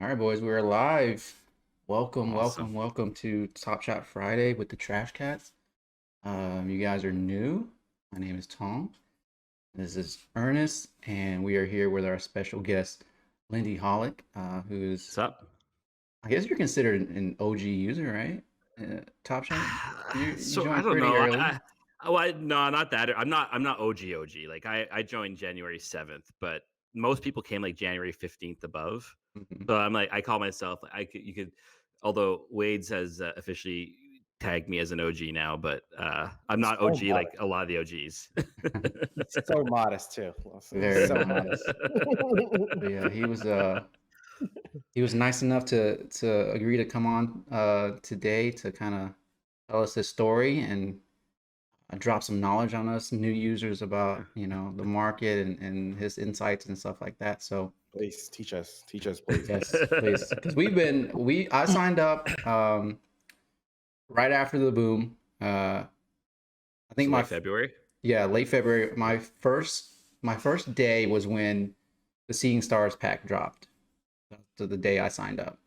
All right, boys, we're live. Welcome, Awesome. welcome, welcome to Top Shot Friday with the Trash Cats. You guys are new. My name is Tom. This is Ernest, and we are here with our special guest, Lindyholic, who's, What's up? I guess you're considered an OG user, right? Top Shot. You So I joined don't pretty know. early. No, not that. I'm not OG. Like I joined January 7th, but most people came like January 15th above. Mhm. So I'm like I call myself you could, although Wade's has officially tagged me as an OG now, but I'm not So OG like modest. a lot of the OGs. He's so modest too. He's Very so modest. modest. But yeah, he was nice enough to agree to come on today to kind of tell us his story and drop some knowledge on us new users about the market and his insights and stuff like that. So Please teach us, please. yes, please, because I signed up right after the boom. I think So late February. yeah, late February. My first day was when the Seeing Stars pack dropped. So the day I signed up,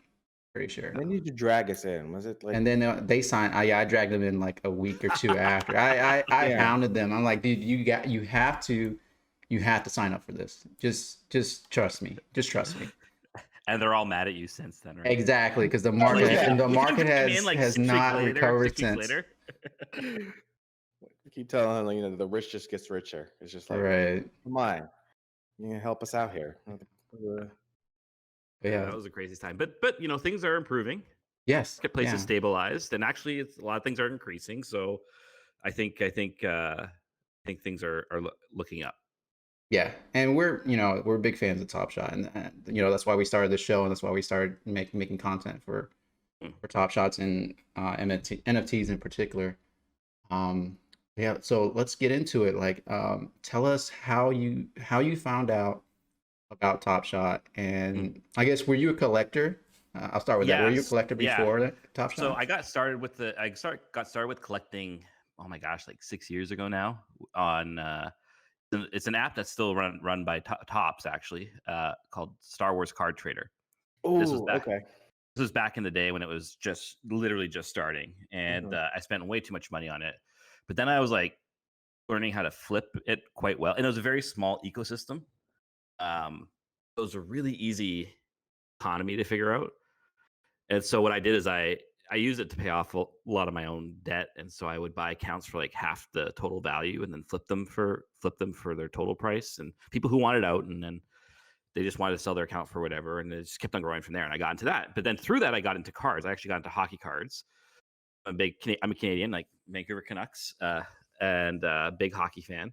pretty sure. When did you drag us in? Was it like And then they signed. I dragged them in like a week or two after. I yeah? hounded them. I'm like, dude, you have to sign up for this. Just trust me. Just trust me. And they're all mad at you since then, right? Exactly, because the Oh market yeah. and the You market came in has like has not recovered six weeks since. later. We keep telling them, the rich just gets richer. It's just like, Right. come on, you can help us out here. But Yeah, yeah. that was the craziest time. But things are improving. Yes. Marketplace is Yeah. stabilized, and actually, a lot of things are increasing. So, I think things are looking up. Yeah. And we're big fans of Top Shot, and that's why we started the show, and that's why we started making content Mm. for Top Shots and NFTs in particular. Um, yeah, so let's get into it. Like, tell us how you found out about Top Shot, Mm. and I guess were you a collector? I'll start with that. Were you a Yes, collector yeah. before Top So Shot? I got started with collecting. Oh my gosh, like 6 years ago now. On it's an app that's still run by Tops actually, called Star Wars Card Trader. This was Oh, back okay. This was back in the day when it was just literally just starting, and Mhm. I spent way too much money on it. But then I was like learning how to flip it quite well, and it was a very small ecosystem. It was a really easy economy to figure out, and so what I did is I used it to pay off a lot of my own debt, and so I would buy accounts for like half the total value, and then flip them for their total price, and people who wanted out, and then they just wanted to sell their account for whatever, and it just kept on growing from there. And I got into that, but then through that, I got into cards. I actually got into hockey cards. I'm a Canadian, like Vancouver Canucks, and big hockey fan,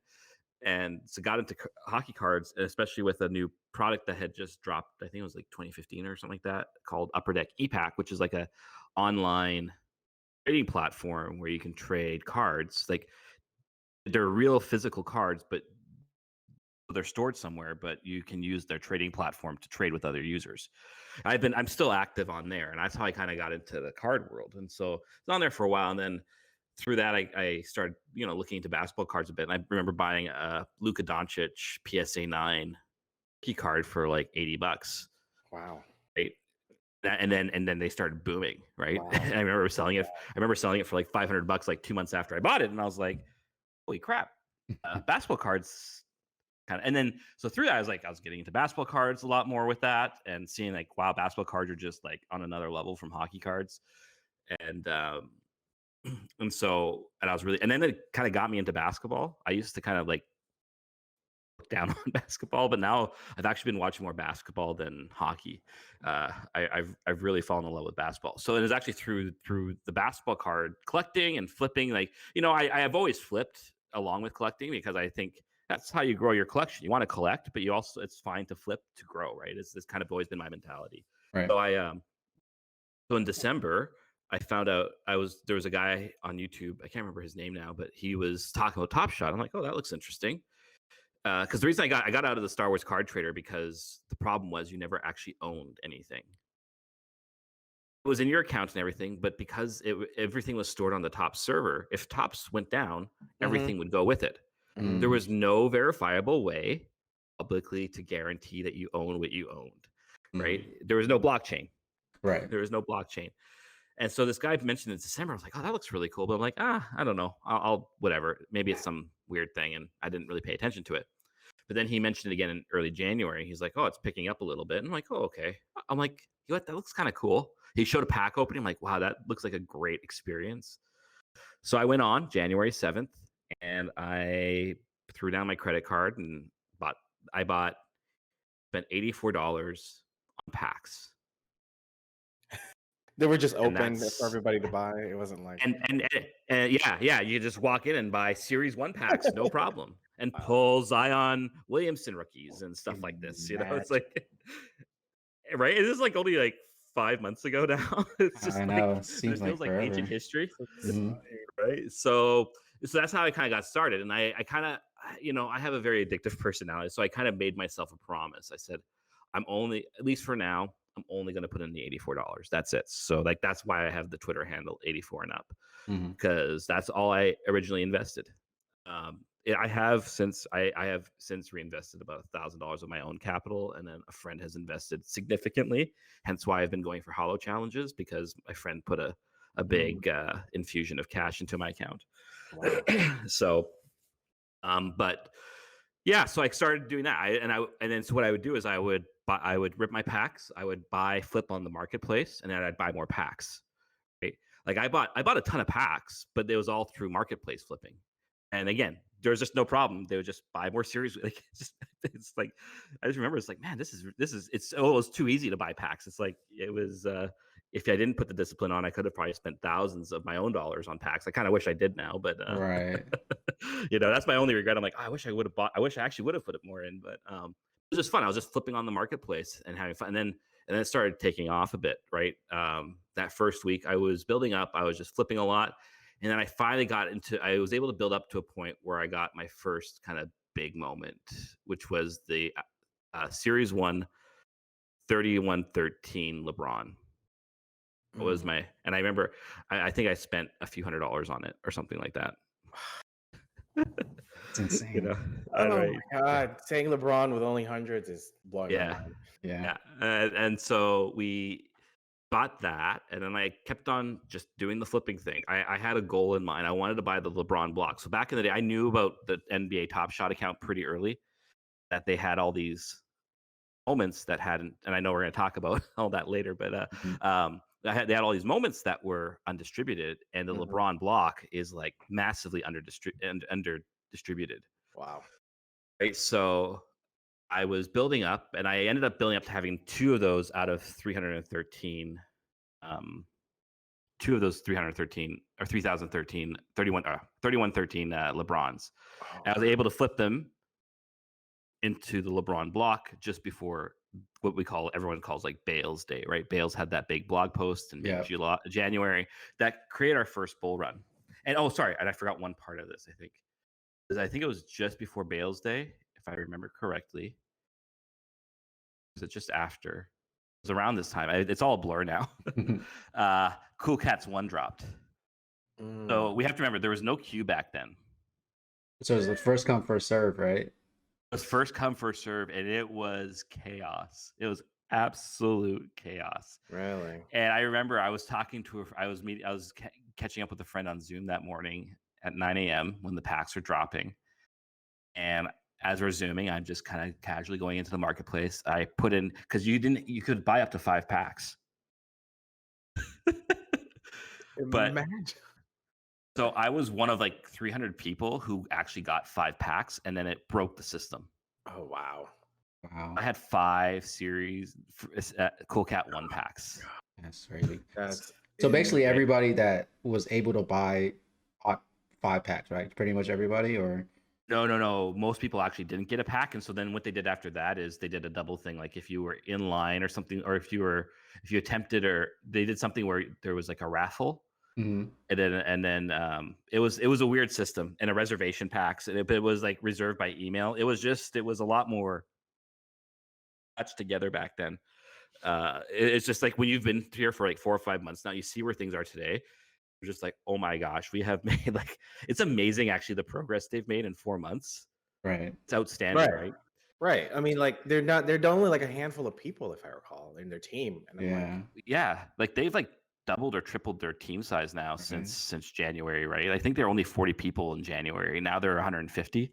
and so got into hockey cards, especially with a new product that had just dropped. I think it was like 2015 or something like that, called Upper Deck EPAC, which is like a online trading platform where you can trade cards. Like they're real physical cards, but they're stored somewhere, but you can use their trading platform to trade with other users. I'm still active on there, and that's how I kind of got into the card world. And so it's on there for a while, and then through that, I started looking into basketball cards a bit. And I remember buying a Luca Doncic PSA 9 key card for like $80, Wow. right? And then they started booming, right? Wow. And I remember selling it. I remember selling it for like $500 like 2 months after I bought it, and I was like, "Holy crap!" Basketball cards and then so through that, I was getting into basketball cards a lot more with that, and seeing like, wow, basketball cards are just like on another level from hockey cards. And and I was really, and then it kind of got me into basketball. I used to kind of like look down on basketball, but now I've actually been watching more basketball than hockey. I've really fallen in love with basketball. So it is actually through the basketball card collecting and flipping. Like I have always flipped along with collecting, because I think that's how you grow your collection. You want to collect, but you also, it's fine to flip to grow, right? It's kind of always been my mentality. Right. So so in December, I found out there was a guy on YouTube. I can't remember his name now, but he was talking about Top Shot. I'm like, oh, that looks interesting. Because the reason I got out of the Star Wars card trader, because the problem was you never actually owned anything. It was in your account and everything, but because everything was stored on the top server, if Tops went down, Mm-hmm. everything would go with it. Mm-hmm. There Mm, was no verifiable way publicly to guarantee that you own what you owned. right? There was no blockchain. Right. There was no blockchain. And so this guy mentioned in December, I was like, oh, that looks really cool. But I'm like, I don't know. I'll whatever. Maybe it's some weird thing. And I didn't really pay attention to it. But then he mentioned it again in early January. He's like, oh, it's picking up a little bit. And I'm like, oh, okay. I'm like, you know what? That looks kind of cool. He showed a pack opening. I'm like, wow, that looks like a great experience. So I went on January 7th and I threw down my credit card and spent $84 on packs. They were just And open for that's everybody to buy. It wasn't like and yeah, you just walk in and buy Series 1 packs, no problem. And Wow. pull Zion Williamson rookies and stuff like this. You know, it's like right? It is like only like 5 months ago now. It's just I like know. It it seems feels like like ancient forever. history. Mhm. Right. So that's how I kind of got started. And I kind of, I have a very addictive personality. So I kind of made myself a promise. I said, I'm only, at least for now, I'm only going to put in the $84. That's it. So like, that's why I have the Twitter handle 84 and up, Mhm. because that's all I originally invested. I have since reinvested about $1,000 of my own capital, and then a friend has invested significantly. Hence why I've been going for hollow challenges, because my friend put a big infusion of cash into my account. wow. So, but yeah, so I started doing that. And then so what I would do is I would rip my packs. I would flip on the marketplace, and then I'd buy more packs. Right? Like I bought a ton of packs, but it was all through marketplace flipping. And again, there's just no problem. They would just buy more series. Like it's like I just remember it's like, man, it was too easy to buy packs. It's like it was if I didn't put the discipline on, I could have probably spent thousands of my own dollars on packs. I kind of wish I did now, but Right. that's my only regret. I'm like, oh, I wish I actually would have put it more in, but it was just fun. I was just flipping on the marketplace and having fun. And then it started taking off a bit, right? That first week I was building up, I was just flipping a lot. And then I finally I was able to build up to a point where I got my first kind of big moment, which was the Series 1 3113 LeBron. It was and I remember, I think I spent a few $100s on it or something like that. It's insane. Oh my God. Saying LeBron with only hundreds is blowing my mind. Yeah. And so we bought that, and then I kept on just doing the flipping thing. I had a goal in mind. I wanted to buy the LeBron block. So back in the day, I knew about the NBA Top Shot account pretty early, that they had all these moments that hadn't, and I know we're going to talk about all that later, but they had all these moments that were undistributed, and the LeBron block is like massively under distributed. Wow. Right. So I was building up, and I ended up building up to having two of those out of 313, two of those 313 or 3013, 3113 LeBrons. Oh. And I was able to flip them into the LeBron block just before what everyone calls like Bales Day, right? Bales had that big blog post in January that created our first bull run. And and I forgot one part of this, I think. I think it was just before Bales Day, if I remember correctly. Was it just after? It was around this time. It's all a blur now. Cool Cats 1 dropped. So we have to remember there was no queue back then. So it was the first come, first serve, right? It was first come, first serve, and it was chaos. It was absolute chaos. Really? And I remember I was talking to catching up with a friend on Zoom that morning at 9 a.m. when the packs were dropping. And as we're zooming, I'm just kind of casually going into the marketplace. I put in, because you could buy up to 5 packs. But so I was one of like 300 people who actually got 5 packs, and then it broke the system. Oh, wow. I had 5 series Cool Cat 1 packs. That's crazy. That's so basically everybody that was able to buy 5 packs, right? Pretty much everybody, or no. Most people actually didn't get a pack, and so then what they did after that is they did a double thing. Like if you were in line or something, or if you attempted, or they did something where there was like a raffle. And then it was a weird system, and a reservation packs, and it was like reserved by email. It was a lot more patched together back then. It's just like when you've been here for like 4 or 5 months now, you see where things are today. You're just like, oh my gosh, we have made it's amazing actually the progress they've made in 4 months. Right. It's outstanding, right? Right. I mean, like they're only like a handful of people, if I recall, in their team. And I'm like, Yeah. Yeah, like they've like doubled or tripled their team size now Right. since January, right? I think they're only 40 people in January. Now they're 150,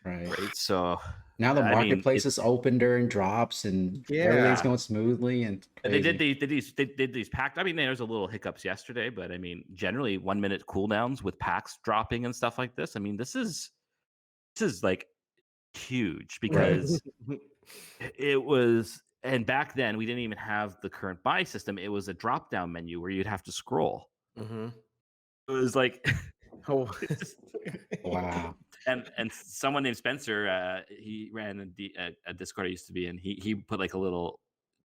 Right. right? So Now the I mean, marketplace is open during drops and everything's yeah. going smoothly and they did crazy. they did these packed. I mean, there's a little hiccups yesterday, but I mean, generally 1 minute cooldowns with packs dropping and stuff like this. I mean, this is like huge Right. because it was. And back then, we didn't even have the current buy system. It was a drop down menu where you'd have to scroll. Mm-hmm. It was like Oh. it's just Wow. and someone named Spencer, he ran a Discord I used to be in. He put like a little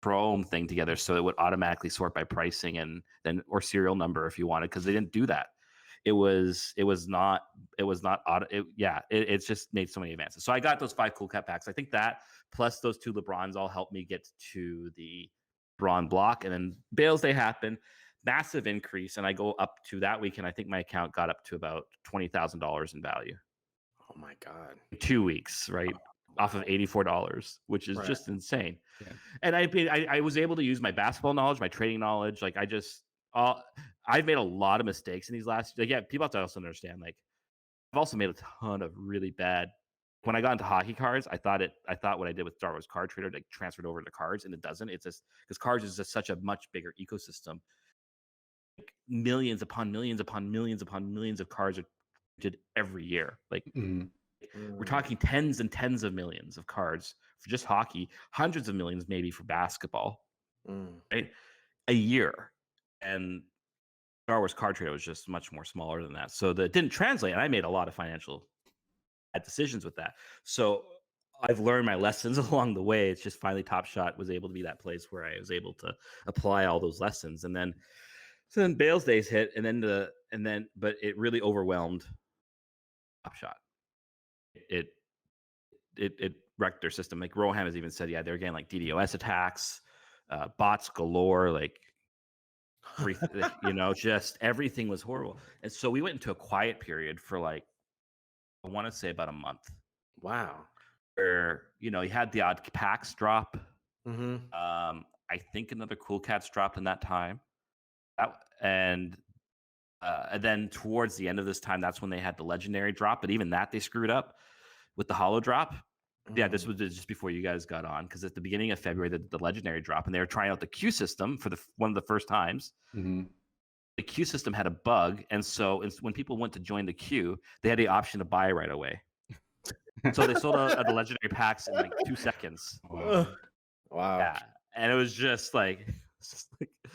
Chrome thing together so it would automatically sort by pricing and then or serial number if you wanted, because they didn't do that. It was not auto. It's just made so many advances. So I got those 5 cool cut packs. I think that plus those 2 LeBrons all helped me get to the Braun block, and then Bales Day happened. Massive increase, and I go up to that weekend. I think my account got up to about $20,000 in value Oh my God. in 2 weeks, right? Off of $84, which is Right. just insane. Yeah. And I was able to use my basketball knowledge, my trading knowledge. Like I've made a lot of mistakes in these last. Like, yeah, people have to also understand. Like, I've also made a ton of really bad. When I got into hockey cards, I thought what I did with Star Wars Card Trader like transferred over to cards, and it doesn't. It's just because cards is just such a much bigger ecosystem. Like, millions upon millions upon millions upon millions of cards are printed every year. Like, Mhm. we're talking tens and tens of millions of cards for just hockey, hundreds of millions maybe for basketball, right? A year. And Star Wars Card Trader was just much more smaller than that. So that didn't translate. And I made a lot of financial bad decisions with that. So I've learned my lessons along the way. It's just finally Top Shot was able to be that place where I was able to apply all those lessons. And then Bales Days hit, but it really overwhelmed Top Shot. It wrecked their system. Like Roham has even said, yeah, they're getting like DDoS attacks, bots galore, like just everything was horrible. And so we went into a quiet period for like, I want to say about a month, Wow. where you had the odd packs drop. Mm-hmm. I think another Cool Cats dropped in that time, and then towards the end of this time, that's when they had the legendary drop. But even that they screwed up with the holo drop. Yeah, this was just before you guys got on, because at the beginning of February, the legendary drop, and they were trying out the queue system for one of the first times. Mm-hmm. The queue system had a bug, and so when people went to join the queue, they had the option to buy right away. So they sold out the legendary packs in like 2 seconds. Wow. Wow. Yeah, and it was just like,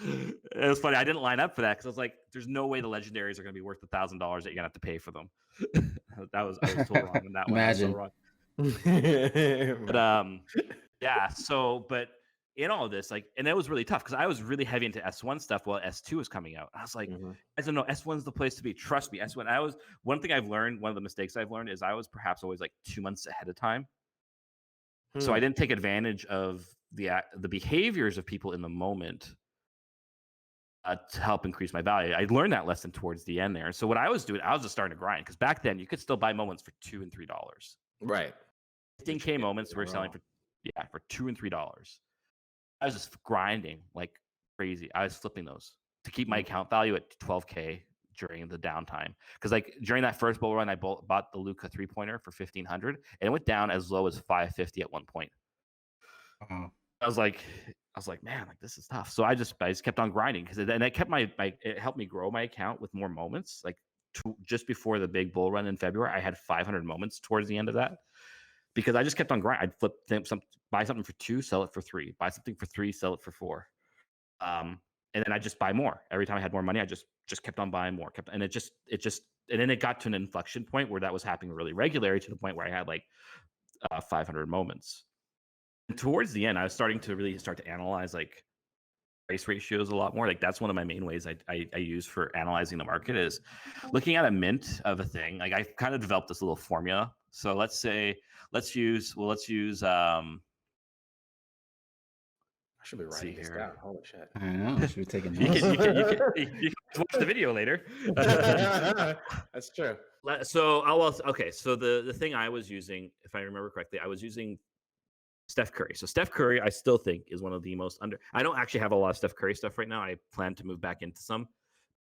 it was funny. I didn't line up for that because I was like, "There's no way the legendaries are going to be worth $1,000 that you're gonna have to pay for them." I was so wrong on that one. I was so Imagine. wrong. Yeah. So, but in all of this, like, and that was really tough because I was really heavy into S1 stuff while S2 was coming out. I was like, I don't know, S1's the place to be. Trust me, S1. One thing I've learned, one of the mistakes I've learned is I was perhaps always like 2 months ahead of time. So I didn't take advantage of the behaviors of people in the moment to help increase my value. I learned that lesson towards the end there. So what I was doing, I was just starting to grind, because back then you could still buy moments for $2 and $3. Right. 15K moments we're selling for $2 and $3. I was just grinding like crazy. I was flipping those to keep my account value at 12K during the downtime. Because like during that first bull run, I bought the Luca 3-pointer for 1,500, and it went down as low as 550 at one point. Wow. I was like, man, like this is tough. So I just kept on grinding, because it kept it helped me grow my account with more moments. Like just before the big bull run in February, I had 500 moments towards the end of that, because I just kept on grinding. I'd flip buy something for 2, sell it for 3, buy something for 3, sell it for 4. And then I just buy more. Every time I had more money, I just kept on buying more. And then it got to an inflection point where that was happening really regularly, to the point where I had like 500 moments. And towards the end, I was starting to really analyze like price ratios a lot more. Like that's one of my main ways I use for analyzing the market, is looking at a mint of a thing. Like I've kind of developed this little formula. So let's use I should be writing this here. down. Holy shit. I know. I should be taking you notes. can watch the video later. That's true. So so the thing I was using, if I remember correctly, I was using Steph Curry. So Steph Curry, I still think is one of the most under. I don't actually have a lot of Steph Curry stuff right now. I plan to move back into some.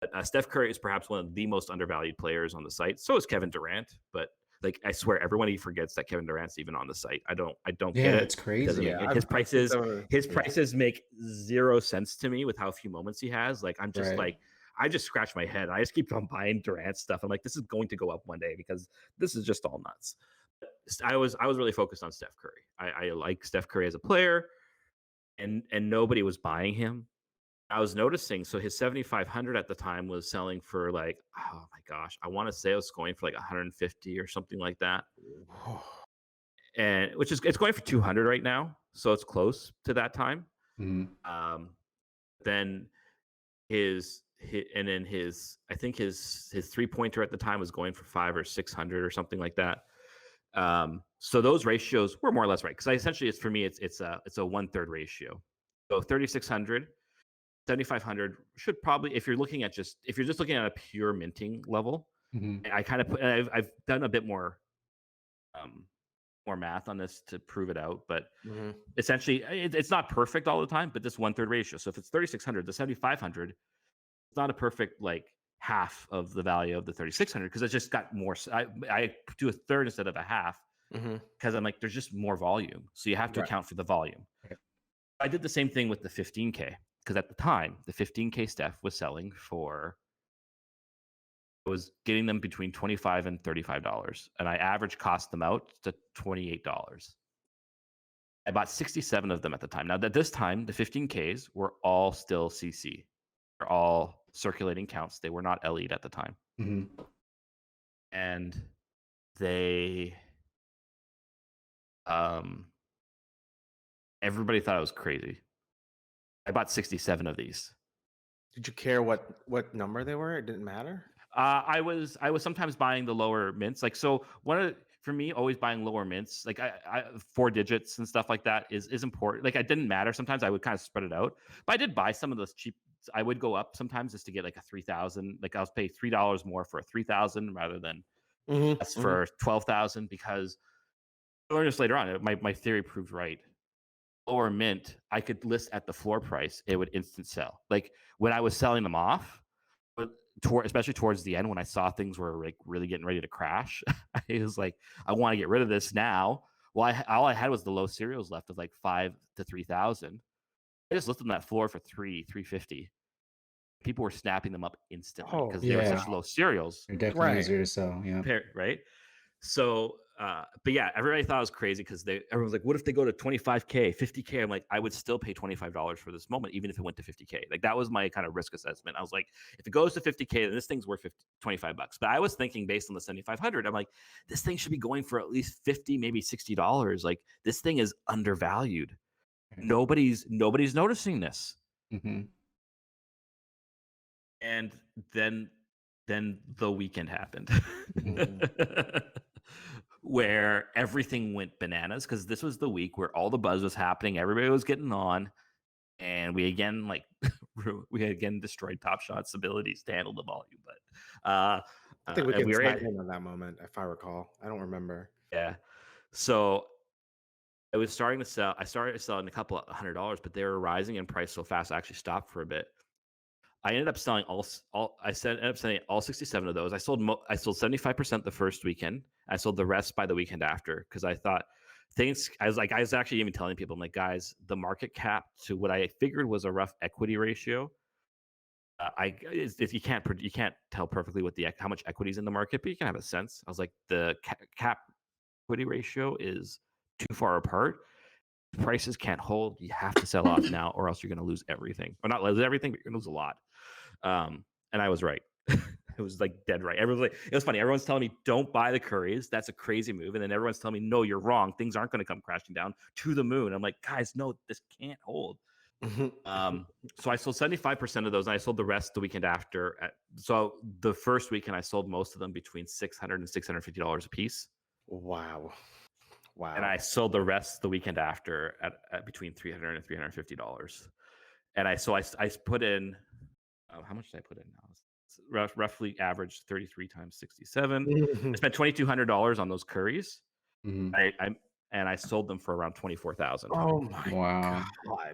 But Steph Curry is perhaps one of the most undervalued players on the site. So is Kevin Durant, but like I swear everybody forgets that Kevin Durant's even on the site. I don't get Yeah, it. it's It doesn't crazy. make Yeah, his I've seen prices some of his yeah. prices make zero sense to me with how few moments he has. Like I'm just Right. like I just scratch my head. I just keep on buying Durant stuff. I'm like, this is going to go up one day because this is just all nuts. I was really focused on Steph Curry. I like Steph Curry as a player, and nobody was buying him. I was noticing, so his 7,500 at the time was selling for like, oh my gosh, I want to say it was going for like 150 or something like that, and which is it's going for 200 right now, so it's close to that time. Hmm. Um, then and then his I think his 3-pointer at the time was going for 500 or 600 or something like that. So those ratios were more or less right because essentially it's for me it's a 1/3 ratio. So 3,600. 7,500 should probably if you're just looking at a pure minting level. Hmm. I kind of put I've done a bit more more math on this to prove it out, but Mhm. essentially it's not perfect all the time, but this 1/3 ratio. So if it's 3,600 to 7,500, it's not a perfect like half of the value of the 3,600 because it's just got more. I do a third instead of a half Mhm. because I'm like there's just more volume, so you have to Right. account for the volume. Right. I did the same thing with the 15K because at the time the 15K Steph was selling for was getting them between $25 and $35, and I average cost them out to $28. I bought 67 of them at the time. Now, at this time, the 15Ks were all still CC. They're all circulating counts. They were not LE'd at the time. Hmm. And they, everybody thought it was crazy. I bought 67 of these. Did you care what number they were? It didn't matter. I was sometimes buying the lower mints. Like so, for me, always buying lower mints, like I 4 digits and stuff like that is important. Like it didn't matter. Sometimes I would kind of spread it out, but I did buy some of those cheap. I would go up sometimes just to get like a 3,000. Like I was paying $3 more for a 3,000 rather than Mhm. less for 12,000 because I learned this later on. My theory proved right. Lower mint, I could list at the floor price. It would instant sell. Like when I was selling them off but especially towards the end when I saw things were like really getting ready to crash, I was like, I want to get rid of this now. Well, all I had was the low cereals left of like 5 to 3,000. I just listed them that floor for 350. People were snapping them up instantly Oh, because they were Yeah, such low cereals, they're definitely right. easier to sell. Yeah. right? So, but yeah, everybody thought it was crazy because everyone's like, what if they go to 25K, 50K? I'm like, I would still pay $25 for this moment, even if it went to 50K. Like that was my kind of risk assessment. I was like, if it goes to 50K, then this thing's worth $25. But I was thinking based on the 7,500, I'm like, this thing should be going for at least 50, maybe $60. Like this thing is undervalued. Right. Nobody's noticing this. Hmm. And then the weekend happened. Mhm. Where everything went bananas because this was the week where all the buzz was happening, everybody was getting on, and we again we again destroyed Top Shot's abilities to handle the volume. But I think we and can we were tag in on that moment, if I recall. I don't remember. yeah. So I was starting to sell. I started selling a couple of $100, but they were rising in price so fast. I actually stopped for a bit. I ended up selling ended up selling all 67 of those. I sold 75% the first weekend. I sold the rest by the weekend after because I thought things. I was actually even telling people, I'm like, guys, the market cap to what I figured was a rough equity ratio. If you can't tell perfectly what how much equity is in the market, but you can have a sense. I was like, the cap equity ratio is too far apart. Prices can't hold. You have to sell off now, or else you're going to lose everything. Or not lose everything, but you're going to lose a lot. And I was right. It was like dead right. Everyone's like, it was funny. Everyone's telling me, don't buy the Currys. That's a crazy move. And then everyone's telling me, no, you're wrong. Things aren't going to come crashing down to the moon. I'm like, guys, no, this can't hold. So I sold 75% of those, and I sold the rest the weekend after. So the first weekend, I sold most of them between $600 and $650 a piece. Wow. And I sold the rest the weekend after at between $300 and $350. And I put in, how much did I put in now? Roughly average 33 times 67. I spent $2,200 on those Currys. Hmm. and I sold them for around 24,000. Oh my Wow. God. Oh my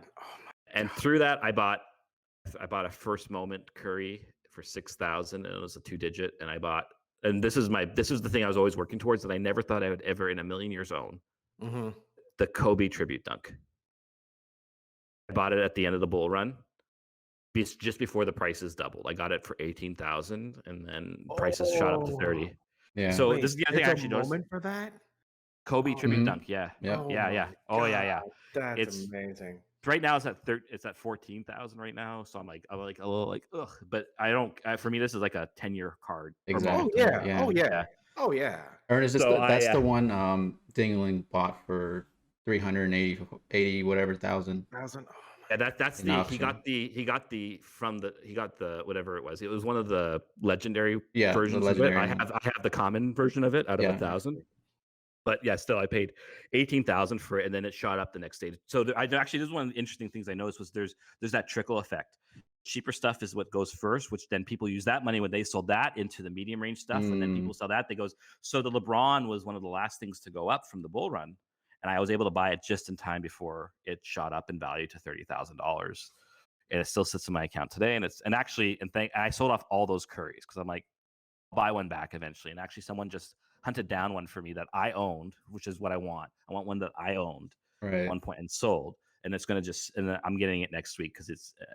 And through that, I bought a first moment Curry for 6,000, and it was a 2-digit. And I bought, and this is the thing I was always working towards that I never thought I would ever in a million years own, Mm-hmm. the Kobe tribute dunk. I bought it at the end of the bull run, just before the prices doubled. I got it for 18,000, and then prices shot up to 30. Yeah. So Wait, this is the other thing I there's a actually noticed. moment for that? Kobe Oh, tribute Mhm. dunk, yeah, Yep. oh yeah, my yeah. Oh yeah, yeah. God, that's It's amazing. right now it's at 14,000 right now. So I'm like a little like ugh, but I don't. For me, this is like a 10-year card or more. Oh Exactly. yeah. Yeah. Oh yeah. Yeah. Oh yeah. Ernest, So that's I the one Dingling bought for 380 whatever thousand Thousand. Oh yeah, my that's in the auction. he got the whatever it was. It was one of the legendary Yeah, the versions of it. legendary one. I have the common version of it out of Yeah. 1,000. But yeah, still, I paid 18,000 for it, and then it shot up the next day. So I actually, this is one of the interesting things I noticed was there's that trickle effect. Cheaper stuff is what goes first, which then people use that money when they sold that into the medium range stuff, and then people Mm, sell that. They goes so the LeBron was one of the last things to go up from the bull run, and I was able to buy it just in time before it shot up in value to $30,000, and it still sits in my account today. And I sold off all those Currys because I'm like, buy one back eventually. And actually, someone just hunted down one for me that I owned, which is what I want. I want one that I owned at right. one point and sold. And it's going to and I'm getting it next week because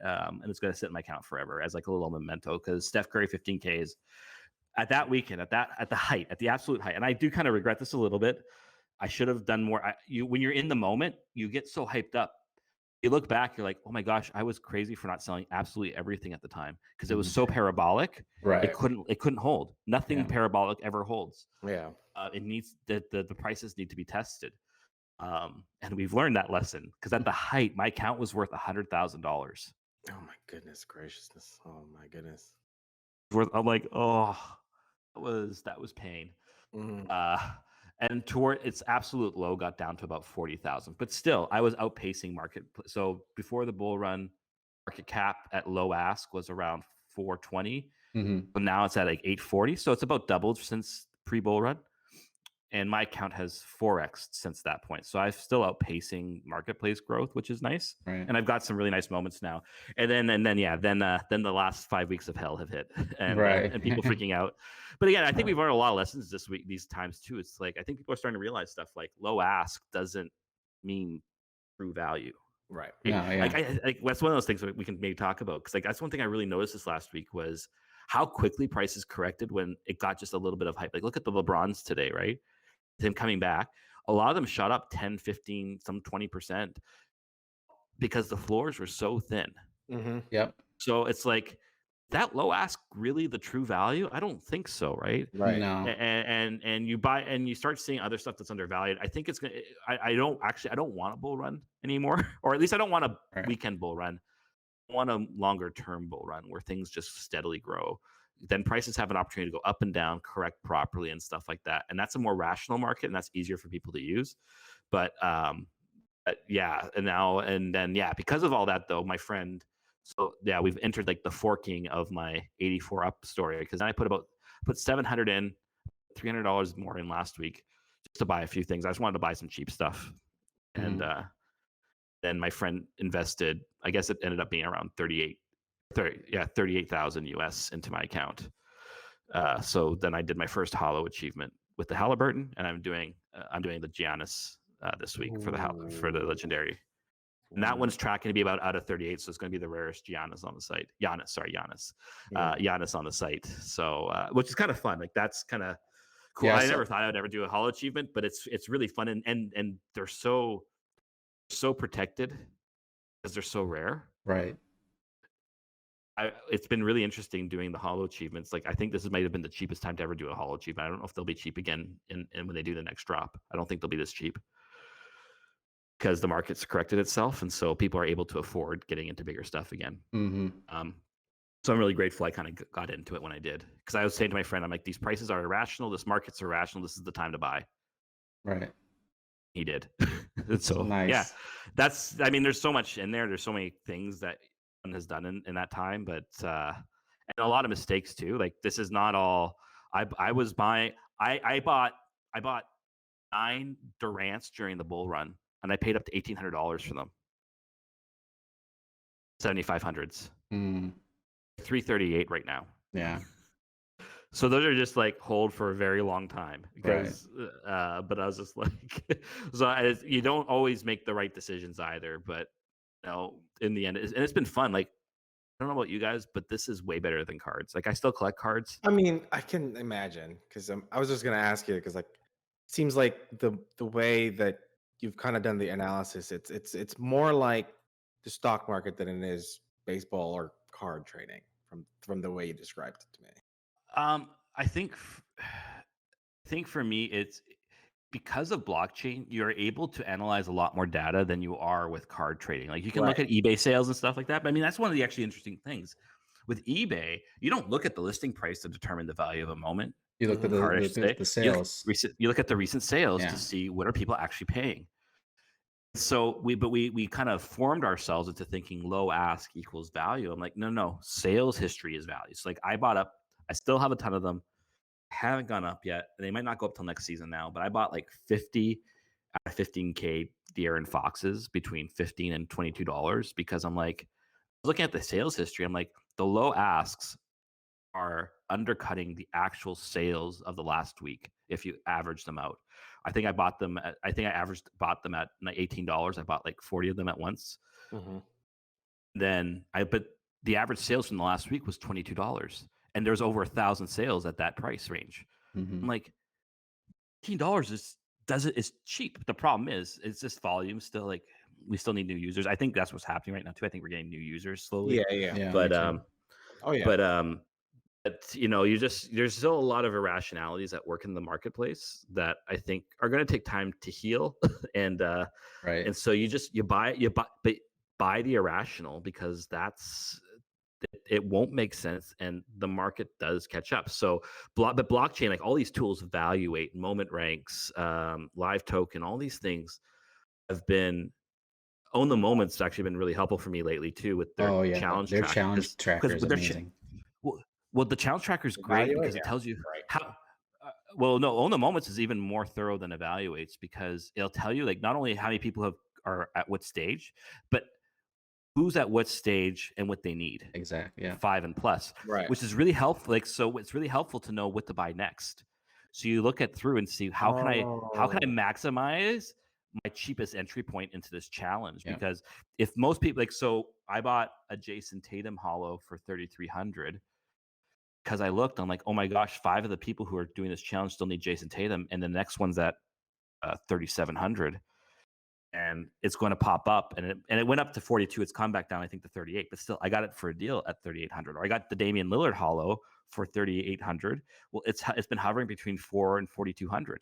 and it's going to sit in my account forever as like a little memento because Steph Curry 15Ks at that weekend, at the absolute height. And I do kind of regret this a little bit. I should have done more. When you're in the moment, you get so hyped up. You look back, you're like, oh my gosh, I was crazy for not selling absolutely everything at the time because it was Mhm. so parabolic. Right. It couldn't hold. Nothing Yeah. parabolic ever holds. Yeah. It needs the prices need to be tested. And we've learned that lesson because at the height, my account was worth $100,000. Oh my goodness graciousness. Oh my goodness. I'm like, oh, that was pain. Mhm. And toward its absolute low got down to about 40,000, but still I was outpacing market. So before the bull run, market cap at low ask was around 420, Hmm. but now it's at like 840. So it's about doubled since pre bull run. And my account has 4x since that point. So I'm still outpacing marketplace growth, which is nice. Right. And I've got some really nice moments now. And then the last 5 weeks of hell have hit, Right. and people freaking out. But again, I think we've learned a lot of lessons this week, these times too. It's like I think people are starting to realize stuff like low ask doesn't mean true value. Right. Right? No, yeah. Like that's one of those things that we can maybe talk about because like that's one thing I really noticed this last week was how quickly prices corrected when it got just a little bit of hype. Like look at the LeBrons today, right? Him coming back, a lot of them shot up 10, 15, some 20% because the floors were so thin. Mm-hmm. Yep. So it's like that low ask really the true value? I don't think so, right? Right. No. And you buy and you start seeing other stuff that's undervalued. I think it's gonna. I don't want a bull run anymore, or at least I don't want a Right. weekend bull run. I want a longer term bull run where things just steadily grow. Then prices have an opportunity to go up and down, correct properly, and stuff like that. And that's a more rational market, and that's easier for people to use. But yeah, because of all that, though, my friend. So yeah, we've entered like the forking of my 84 up story because I put 700 in, $300 more in last week just to buy a few things. I just wanted to buy some cheap stuff, and then my friend invested. I guess it ended up being around 38,000 US into my account. So then I did my first Hollow achievement with the Halliburton, and I'm doing the Giannis this week for the legendary. And that one's tracking to be about out of 38, so it's going to be the rarest Giannis on the site. Giannis on the site. So which is kind of fun. Like that's kind of cool. Yeah, I never thought I would ever do a Hollow achievement, but it's really fun and they're so protected because they're so rare. Right. It's been really interesting doing the Hollow achievements. Like I think this might have been the cheapest time to ever do a Hollow achievement. I don't know if they'll be cheap again in when they do the next drop. I don't think they'll be this cheap because the market's corrected itself, and so people are able to afford getting into bigger stuff again. Hmm. So I'm really grateful I kind of got into it when I did because I was saying to my friend, I'm like, these prices are irrational. This market's irrational. This is the time to buy. Right. He did. So Nice. yeah, there's so much in there. There's so many things that one has done in that time, but and a lot of mistakes too. Like this is not all. I bought 9 Durants during the bull run, and I paid up to $1,800 for them. 7500s. Mm, 338 right now. yeah. So those are just like hold for a very long time Right. because, but I was just like, you don't always make the right decisions either. But in the end, and it's been fun. Like I don't know about you guys, but this is way better than cards. Like I still collect cards. I mean, I can imagine because I was just gonna ask you because like it seems like the way that you've kind of done the analysis, it's more like the stock market than it is baseball or card trading from the way you described it to me. I think, I think for me, it's because of blockchain, you're able to analyze a lot more data than you are with card trading. Like you can look Right. at eBay sales and stuff like that. But I mean, that's one of the actually interesting things. With eBay, you don't look at the listing price to determine the value of a moment. You look at Mhm. Card, I should say. the You look, sales. you look at the recent sales to Yeah. see what are people actually paying. So we kind of formed ourselves into thinking low ask equals value. I'm like, no, sales history is value. So like I still have a ton of them, haven't gone up yet. They might not go up till next season now, but I bought like 50 out of 15K deer and foxes between $15 and $22 because I'm like, looking at the sales history, I'm like, the low asks are undercutting the actual sales of the last week if you average them out. I think I bought them at, I think I averaged bought them at like $18. I bought like 40 of them at once. Mhm. Then but the average sales from the last week was $22. And there's over 1,000 sales at that price range. I'm Hmm. like, $18 is cheap. The problem is it's just volume still. Like we still need new users. I think that's what's happening right now too. I think we're getting new users slowly. Yeah. Yeah, me But too. Oh yeah. but there's still a lot of irrationalities at work in the marketplace that I think are going to take time to heal. and Right. so but buy the irrational because it won't make sense and the market does catch up. So but blockchain, like all these tools, evaluate, moment ranks, live token, all these things have been own the moments actually been really helpful for me lately too with their Oh yeah, challenge their track challenge tracker because is with their amazing. well, the challenge tracker is great Evaluate. because it Yeah. tells you Right. how. Well, no, own the moments is even more thorough than evaluates because it'll tell you like not only how many people are at what stage, but who's at what stage and what they need. Exactly. Yeah. 5 and plus, Right. which is really helpful. Like so, it's really helpful to know what to buy next. So you look at through and see how can I Oh. maximize my cheapest entry point into this challenge Yeah. because if most people like so I bought a Jason Tatum hollow for 3,300 because I looked, I'm like, oh my gosh, 5 of the people who are doing this challenge still need Jason Tatum, and the next one's at 3,700, and it's going to pop up, and it went up to 42. It's come back down, I think, to 38, but still, I got it for a deal at 3,800. Or I got the Damian Lillard hollow for 3,800. Well, it's been hovering between 4 and 4,200.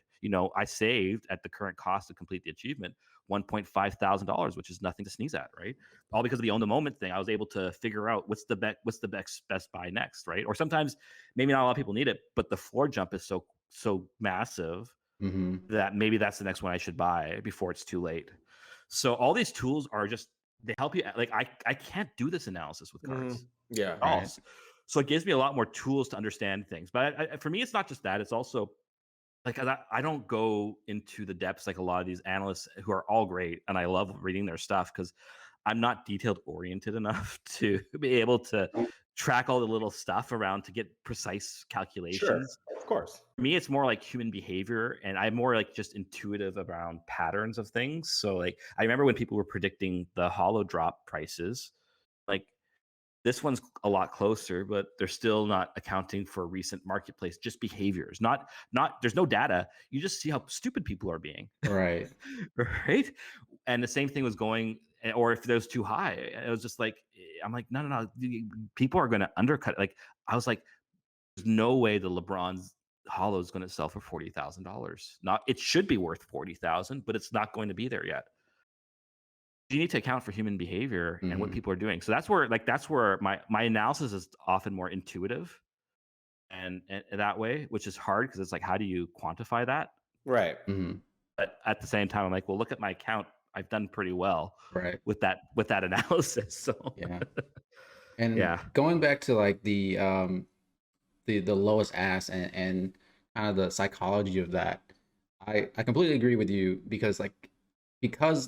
I saved at the current cost to complete the achievement $1.5 thousand, which is nothing to sneeze at, right? All because of the own the moment thing. I was able to figure out what's the best buy next, right? Or sometimes maybe not a lot of people need it, but the floor jump is so massive Hmm. that maybe that's the next one I should buy before it's too late. So all these tools are just they help you. Like I can't do this analysis with cards Yeah. at all. Right. So it gives me a lot more tools to understand things. But for me, it's not just that. It's also like I don't go into the depths like a lot of these analysts who are all great, and I love reading their stuff because I'm not detailed oriented enough to be able to track all the little stuff around to get precise Sure. calculations. Of course. For me, it's more like human behavior, and I'm more like just intuitive around patterns of things. So like I remember when people were predicting the hollow drop prices, like this one's a lot closer, but they're still not accounting for recent marketplace, just behaviors. Not there's no data. You just see how stupid people are being. Right. Right. And the same thing was going, or if there's too high, it was just like, I'm like, no. People are going to undercut. Like, I was like, there's no way the LeBron's hollow is going to sell for $40,000. Not, it should be worth 40,000, but it's not going to be there yet. You need to account for human behavior and what Hmm. people are doing. So that's where my analysis is often more intuitive and that way, which is hard because it's like, how do you quantify that? Right. Hmm. But at the same time, I'm like, well, look at my account. I've done pretty well Right. with that analysis. So Yeah. And yeah. going back to like the lowest ask and kind of the psychology of that, I completely agree with you because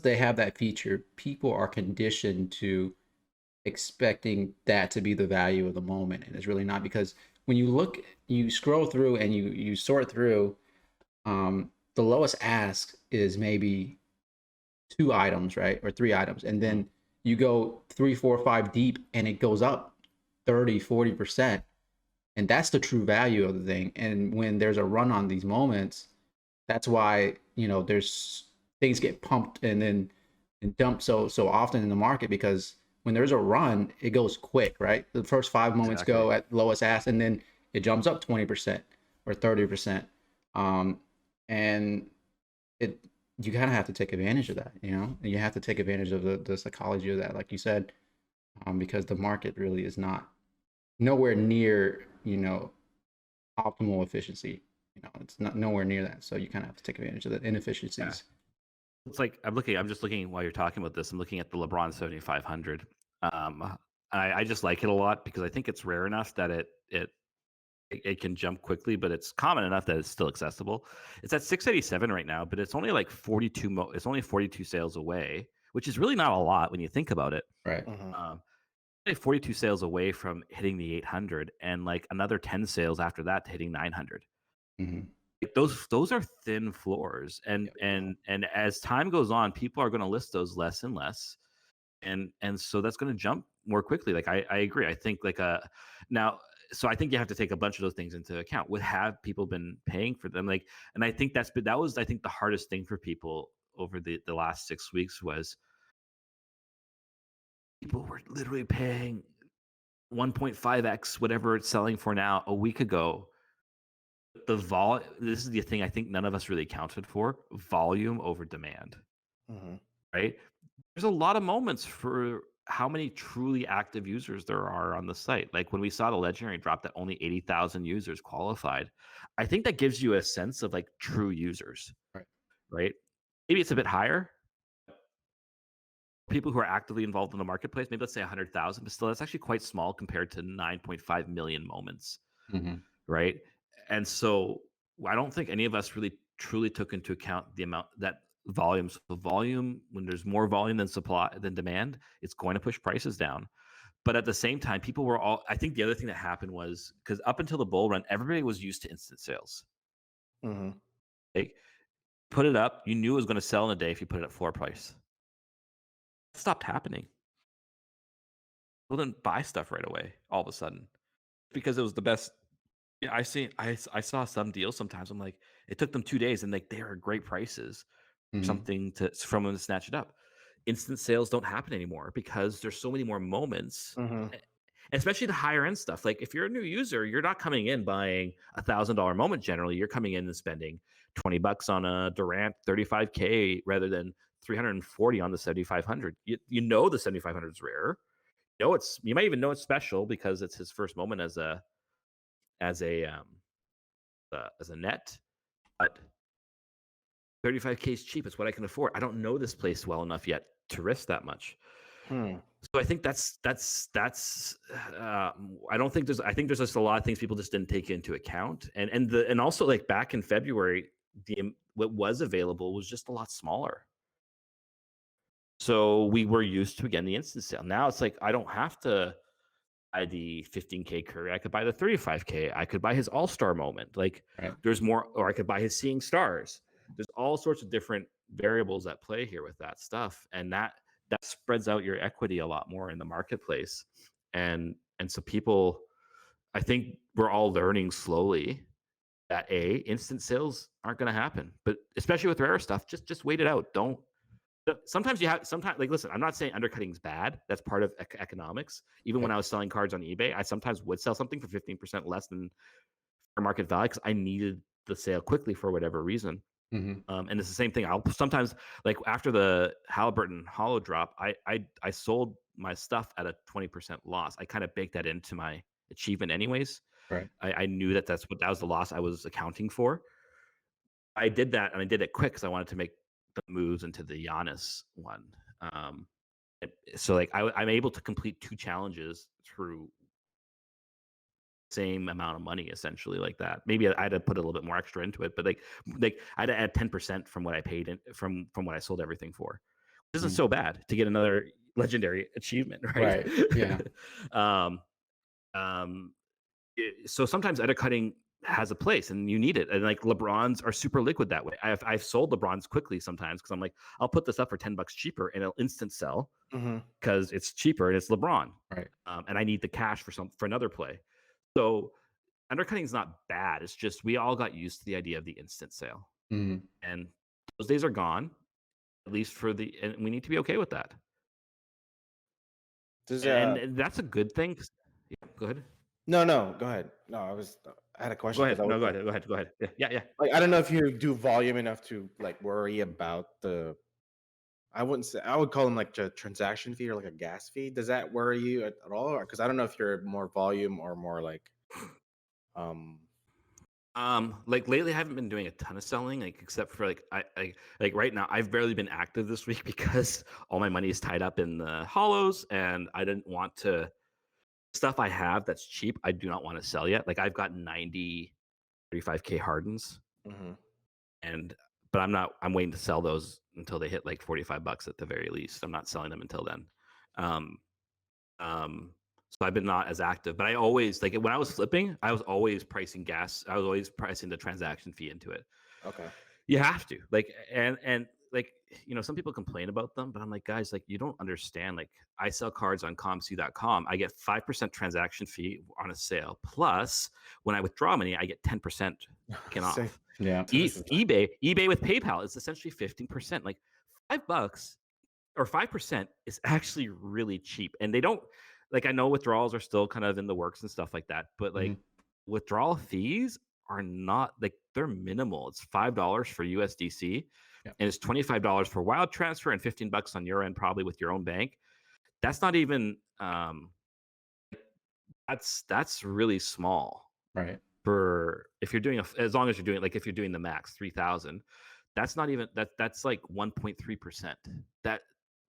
they have that feature, people are conditioned to expecting that to be the value of the moment, and it's really not because when you scroll through and you sort through, the lowest ask is maybe 2 items, right, or 3 items, and Mhm. then you go 3, 4, 5 deep, and it goes up 30, 40%, and that's the true value of the thing. And when there's a run on these moments, that's why there's things get pumped and then and dumped so often in the market, because when there's a run, it goes quick, right? The first 5 moments Exactly. go at lowest ask, and then it jumps up 20% or 30%. um and it you kind of have to take advantage of that, and you have to take advantage of the psychology of that, like you said, because the market really is not nowhere near optimal efficiency. It's not nowhere near that. So you kind of have to take advantage of the Yeah. inefficiencies. It's like I'm just looking while you're talking about this. I'm looking at the LeBron 7500. I just like it a lot because I think it's rare enough that it can jump quickly, but it's common enough that it's still accessible. It's at 687 right now, but it's only like 42. It's only 42 sales away, which is really not a lot when you think about it. Right. Mhm. Only 42 sales away from hitting the 800, and like another 10 sales after that to hitting 900. Hmm. Like, those are thin floors, and Yep. as time goes on, people are going to list those less and less, and so that's going to jump more quickly. Like I agree. I think like now, so I think you have to take a bunch of those things into account. Would have people been paying for them? Like, and I think that was I think the hardest thing for people over the last 6 weeks was people were literally paying 1.5x whatever it's selling for now a week ago. This is the thing I think none of us really accounted for: volume over demand, Mhm. right? There's a lot of moments for how many truly active users there are on the site. Like when we saw the legendary drop that only 80,000 users qualified, I think that gives you a sense of like true users, Right. right? Maybe it's a bit higher. People who are actively involved in the marketplace, maybe let's say 100,000, but still that's actually quite small compared to 9.5 million moments, Hmm. right? And so I don't think any of us really truly took into account the amount that volume. So the volume, when there's more volume than supply than demand, it's going to push prices down. But at the same time, people were all. I think the other thing that happened was because up until the bull run, everybody was used to instant sales. Mhm. Like put it up, you knew it was going to sell in a day if you put it at floor price. It stopped happening. People didn't buy stuff right away all of a sudden because it was the best. Yeah, I saw some deals sometimes. I'm like, it took them 2 days, and like they are great prices for Hmm. something from them to snatch it up. Instant sales don't happen anymore because there's so many more moments, Mhm. e- especially the higher end stuff. Like if you're a new user, you're not coming in buying $1,000 moment. Generally, you're coming in and spending $20 on a Durant 35K rather than 340 on the 7500. You know the 7500 is rare. You might even know it's special because it's his first moment as a as a net, but 35K is cheap. It's what I can afford. I don't know this place well enough yet to risk that much. Hmm. So I think that's. I don't think there's. I think there's just a lot of things people just didn't take into account, and also like back in February, what was available was just a lot smaller. So we were used to again the instant sale. Now it's like I don't have to buy the 15K Curry. I could buy the 35K. I could buy his All Star moment. Like Right. there's more, or I could buy his Seeing Stars. There's all sorts of different variables at play here with that stuff, and that spreads out your equity a lot more in the marketplace. And so people, I think we're all learning slowly that instant sales aren't going to happen, but especially with rare stuff, just wait it out. Don't sometimes you have sometimes like listen, I'm not saying undercutting is bad. That's part of economics. Even when Right. I was selling cards on eBay, I sometimes would sell something for 15% less than fair market value because I needed the sale quickly for whatever reason. Hmm. And it's the same thing. I'll sometimes like after the Halliburton hollow drop, I sold my stuff at a 20% loss. I kind of baked that into my achievement anyways. Right. I knew that was the loss I was accounting for. I did that, and I did it quick because I wanted to make the moves into the Giannis one. Um, so like I'm able to complete 2 challenges through same amount of money essentially like that. Maybe I had to put a little bit more extra into it, but like I had to add 10% from what I paid in, from what I sold everything for. This is Mm. so bad to get another legendary achievement, right? Right. Yeah. um, um, so sometimes edit cutting has a place and you need it. And like LeBrons are super liquid that way. I've sold LeBrons quickly sometimes because I'm like, I'll put this up for $10 cheaper and it'll instant sell Mm-hmm. because it's cheaper and it's LeBron. Right. And I need the cash for another play. So undercutting is not bad. It's just we all got used to the idea of the instant sale, Mm. and those days are gone. At least and we need to be okay with that. Does And that's a good thing. Yeah, go ahead. No, go ahead. No, I had a question Go because ahead. I No, was go ahead. Go ahead. Yeah. like, I don't know if you do volume enough to like worry about the. I wouldn't say I would call them like a transaction fee or like a gas fee. Does that worry you at all? Because I don't know if you're more volume or more like, um, Like lately, I haven't been doing a ton of selling, like except for I like right now, I've barely been active this week because all my money is tied up in the hollows, and I didn't want to stuff I have that's cheap. I do not want to sell yet. Like I've got 35K hardens, mhm. and but I'm waiting to sell those until they hit like $45 at the very least. I'm not selling them until then. Um, so I've been not as active, but I always like when I was flipping, I was always pricing gas. I was always pricing the transaction fee into it. Okay. You have to like, and like, some people complain about them, but I'm like, guys, like you don't understand. Like I sell cards on comc.com. I get 5% transaction fee on a sale. Plus when I withdraw money, I get 10% taken Same. off. Yeah. eBay with PayPal is essentially 15%. Like $5 or 5% is actually really cheap. And they don't like, I know withdrawals are still kind of in the works and stuff like that, but like Mhm. withdrawal fees are not like they're minimal. It's $5 for USDC Yeah. and it's $25 for wild transfer and $15 on your end, probably with your own bank. That's not even that's really small Right. for if you're doing as long as you're doing like if you're doing the max 3,000, that's not even that's like 1.3%. That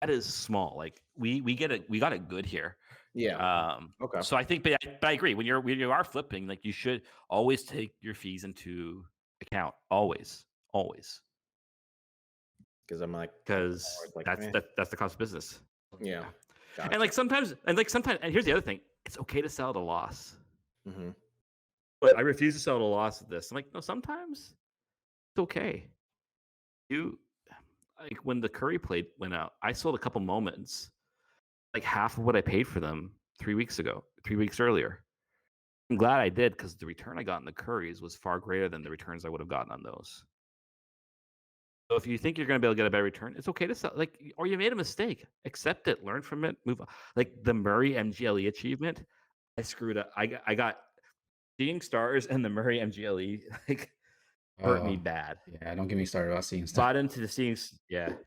is small. Like we got it good here. Yeah. Okay. So I think, but I agree. When you are flipping, like you should always take your fees into account. Always. Because I'm like, Because it's like, that's the cost of business. yeah. And Gotcha. like sometimes, and here's the other thing: it's okay to sell at a loss. Mm-hmm. But I refuse to sell at a loss at this. I'm like, no, sometimes it's okay. You like when the Curry plate went out, I sold a couple moments, like half of what I paid for them 3 weeks earlier. I'm glad I did because the return I got in the Curries was far greater than the returns I would have gotten on those. So if you think you're going to be able to get a better return, it's okay to sell. Like, or you made a mistake, accept it, learn from it, move on. Like the Murray MGLE achievement, I screwed up. I got Seeing Stars and the Murray MGLE like hurt me Oh, bad. yeah. Don't get me started about seeing stuff. Bought into the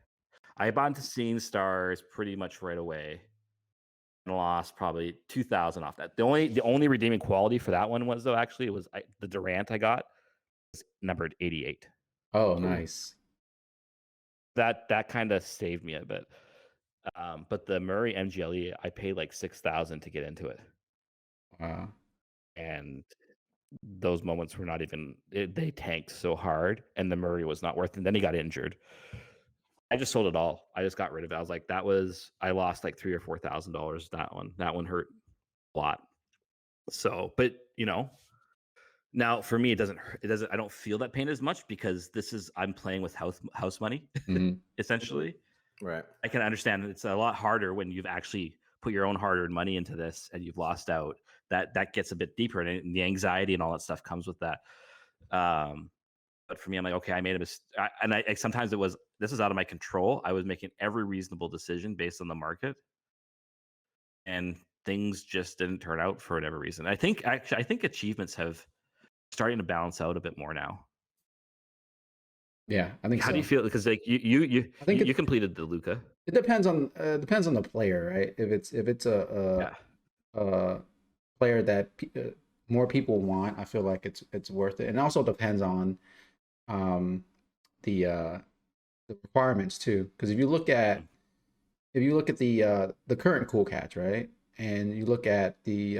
I bought into Seeing Stars pretty much right away. And lost probably 2,000 off that. The only redeeming quality for that one was though actually it was the Durant I got was numbered 88. Oh, Ooh. nice. That kind of saved me a bit. But the Murray MGLE, I paid like 6,000 to get into it, Wow. and those moments were not even. They tanked so hard, and the Murray was not worth it. And then he got injured. I just sold it all. I just got rid of it. I was like, I lost like $3,000 or $4,000. That one hurt a lot. So, but now for me, it doesn't. I don't feel that pain as much because I'm playing with house money, Mhm. essentially. Right. I can understand it's a lot harder when you've actually put your own hard-earned money into this and you've lost out. That gets a bit deeper, and the anxiety and all that stuff comes with that. But for me, I'm like, okay, I made a mistake, and sometimes this is out of my control. I was making every reasonable decision based on the market, and things just didn't turn out for whatever reason. I think achievements have starting to balance out a bit more now. Yeah, I think How do you so. feel? Because like you I think you completed the Luca. it depends on the player, right? If it's Yeah. a player that more people want, I feel like it's worth it. And it also depends on um the requirements too. Because if you look at the current cool catch, right? and you look at the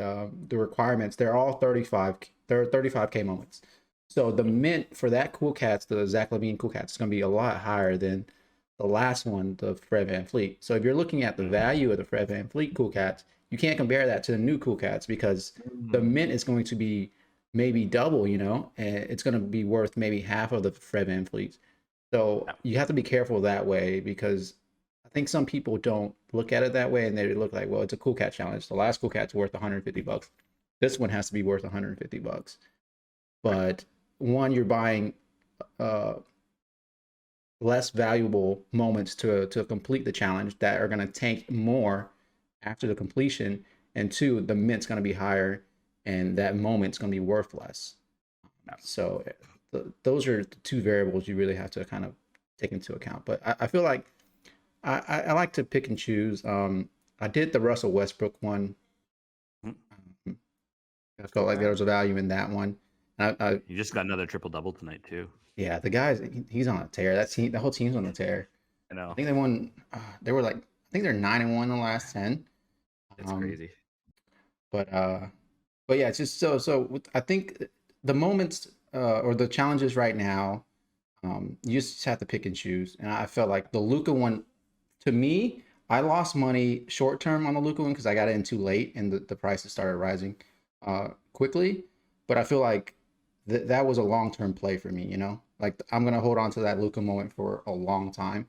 requirements, they're all 35K moments. So the mint for that Cool Cats, the Zach Levine Cool Cats, is going to be a lot higher than the last one, the Fred Van Fleet. So if you're looking at the value of the Fred Van Fleet Cool Cats, you can't compare that to the new Cool Cats because the mint is going to be maybe double, and it's going to be worth maybe half of the Fred Van Fleets. So you have to be careful that way because I think some people don't look at it that way and they look like, well, it's a Cool Cat challenge. The last Cool Cat's worth $150. This one has to be worth $150. But one, you're buying uh, less valuable moments to complete the challenge that are going to tank more after the completion, and two, the mint's going to be higher and that moment's going to be worth less. So those are the two variables you really have to kind of take into account. But I feel like I like to pick and choose. I did the Russell Westbrook one. I felt like there was a value in that one. You just got another triple double tonight too. Yeah, the guys, he's on a tear. The whole team's on a tear. I know. I think they won. They were like, I think they're 9-1 in the last 10. It's crazy. But yeah, it's just so. I think the moments or the challenges right now, you just have to pick and choose. And I felt like the Luca one, to me, I lost money short term on the Luca one because I got in too late and the prices started rising quickly. But I feel like that was a long term play for me. Like I'm gonna hold on to that Luca moment for a long time,